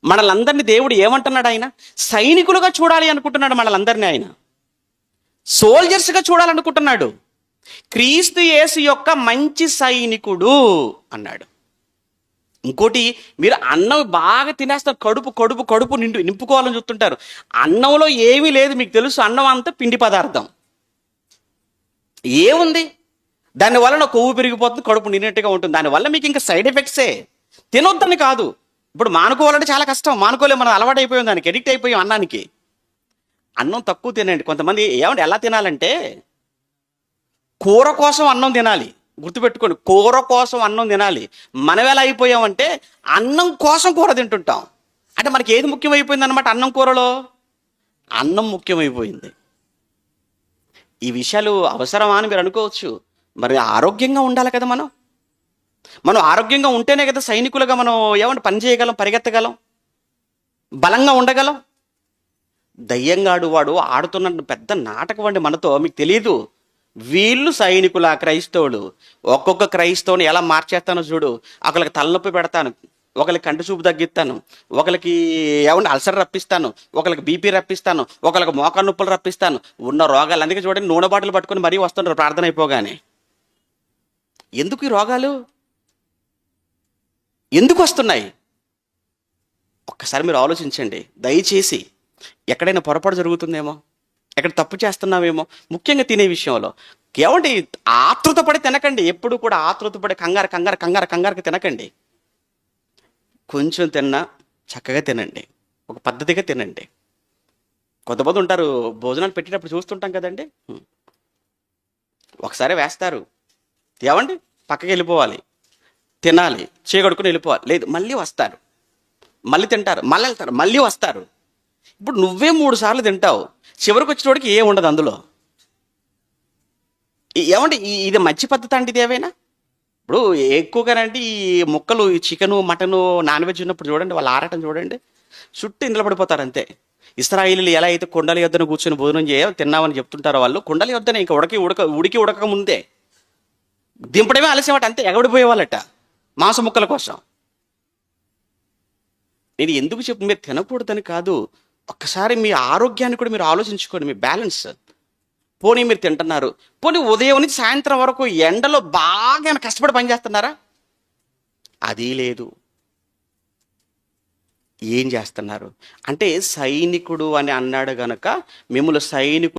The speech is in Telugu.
మనలందరినీ దేవుడు ఏమంటున్నాడు? ఆయన సైనికులుగా చూడాలి అనుకుంటున్నాడు. మనలందరినీ ఆయన సోల్జర్స్గా చూడాలనుకుంటున్నాడు. క్రీస్తు యేసు యొక్క మంచి సైనికుడు అన్నాడు. ఇంకోటి, మీరు అన్నం బాగా తినేస్తారు, కడుపు కడుపు కడుపు నింపుకోవాలని చూస్తుంటారు. అన్నంలో ఏమీ లేదు, మీకు తెలుసు. అన్నం అంతా పిండి పదార్థం. ఏముంది దానివల్ల? కొవ్వు పెరిగిపోతుంది, కడుపు నిన్నట్టుగా ఉంటుంది. దానివల్ల మీకు ఇంకా సైడ్ ఎఫెక్ట్సే. తినొద్దని కాదు. ఇప్పుడు మానుకోవాలంటే చాలా కష్టం, మానుకోలేము. మనం అలవాటు అయిపోయాం, దానికి ఎడిక్ట్ అయిపోయాం అన్నానికి. అన్నం తక్కువ తినండి. కొంతమంది ఏమంటే ఎలా తినాలంటే, కూర కోసం అన్నం తినాలి. గుర్తుపెట్టుకోండి, కూర కోసం అన్నం తినాలి. మనం ఎలా అయిపోయామంటే అన్నం కోసం కూర తింటుంటాం. అంటే మనకి ఏది ముఖ్యమైపోయింది అనమాట? అన్నం కూరలో అన్నం ముఖ్యమైపోయింది. ఈ విషయాలు అవసరమా అని మీరు అనుకోవచ్చు. మరి ఆరోగ్యంగా ఉండాలి కదా. మనం ఆరోగ్యంగా ఉంటేనే కదా సైనికులుగా మనం పని చేయగలం, పరిగెత్తగలం, బలంగా ఉండగలం. దయ్యంగాడు వాడు ఆడుతున్న పెద్ద నాటకం అండి మనతో. మీకు తెలియదు, వీళ్ళు సైనికుల క్రైస్తవులు. ఒక్కొక్క క్రైస్తవుని ఎలా మార్చేస్తానో చూడు. ఒకరికి తలనొప్పి పెడతాను, ఒకరికి కంటి చూపు తగ్గిస్తాను, ఒకరికి అల్సర్ రప్పిస్తాను, ఒకరికి బీపీ రప్పిస్తాను, ఒకరికి మోకాలు నొప్పులు రప్పిస్తాను. ఉన్న రోగాలు. అందుకే చూడండి, నూనె బాటలు పట్టుకొని మరీ వస్తుంటారు ప్రార్థన అయిపోగానే. ఎందుకు ఈ రోగాలు ఎందుకు వస్తున్నాయి? ఒక్కసారి మీరు ఆలోచించండి దయచేసి. ఎక్కడైనా పొరపాటు జరుగుతుందేమో, ఎక్కడ తప్పు చేస్తున్నామేమో, ముఖ్యంగా తినే విషయంలో. ఆతృత పడి తినకండి. ఎప్పుడు కూడా ఆతృత పడి కంగారుకి తినకండి. కొంచెం తిన్నా చక్కగా తినండి, ఒక పద్ధతిగా తినండి. కొంతమంది ఉంటారు, భోజనాలు పెట్టేటప్పుడు చూస్తుంటాం కదండి, ఒకసారి వేస్తారు, పక్కకి వెళ్ళిపోవాలి, తినాలి, చీకడుకుని వెళ్ళిపోవాలి. లేదు, మళ్ళీ వస్తారు, మళ్ళీ తింటారు, మళ్ళీ వెళ్తారు, మళ్ళీ వస్తారు. ఇప్పుడు నువ్వే 3 సార్లు తింటావు, చివరికి వచ్చేటోడికి ఏం ఉండదు అందులో. ఇది మంచి పద్ధతి అంటే ఇది ఏవైనా? ఇప్పుడు ఎక్కువగానంటే ఈ ముక్కలు, ఈ చికెను, మటను, నాన్ వెజ్ ఉన్నప్పుడు చూడండి, వాళ్ళు ఆరాటం చూడండి, చుట్టూ ఇందులో పడిపోతారు అంతే. ఇశ్రాయేలీయులు ఎలా అయితే కొండల యొద్దన కూర్చొని భోజనం తిన్నామని చెప్తుంటారో, వాళ్ళు కొండల యొద్దనే ఇంకా ఉడికి ఉడక ముందే దింపడమే ఆలస్యమట, అంతే. ఎగబడిపోయేవాళ్ళట మాంస ముక్కల కోసం. నేను ఎందుకు మీరు తినకూడదని కాదు, ఒక్కసారి మీ ఆరోగ్యాన్ని కూడా మీరు ఆలోచించుకోండి, మీ బ్యాలెన్స్. పోనీ మీరు తింటున్నారు, పోనీ ఉదయం నుంచి సాయంత్రం వరకు ఎండలో బాగా కష్టపడి పనిచేస్తున్నారా? అది లేదు. ఏం చేస్తున్నారు అంటే, సైనికుడు అని అన్నాడు గనక మిమ్మల్ని సైనికుడు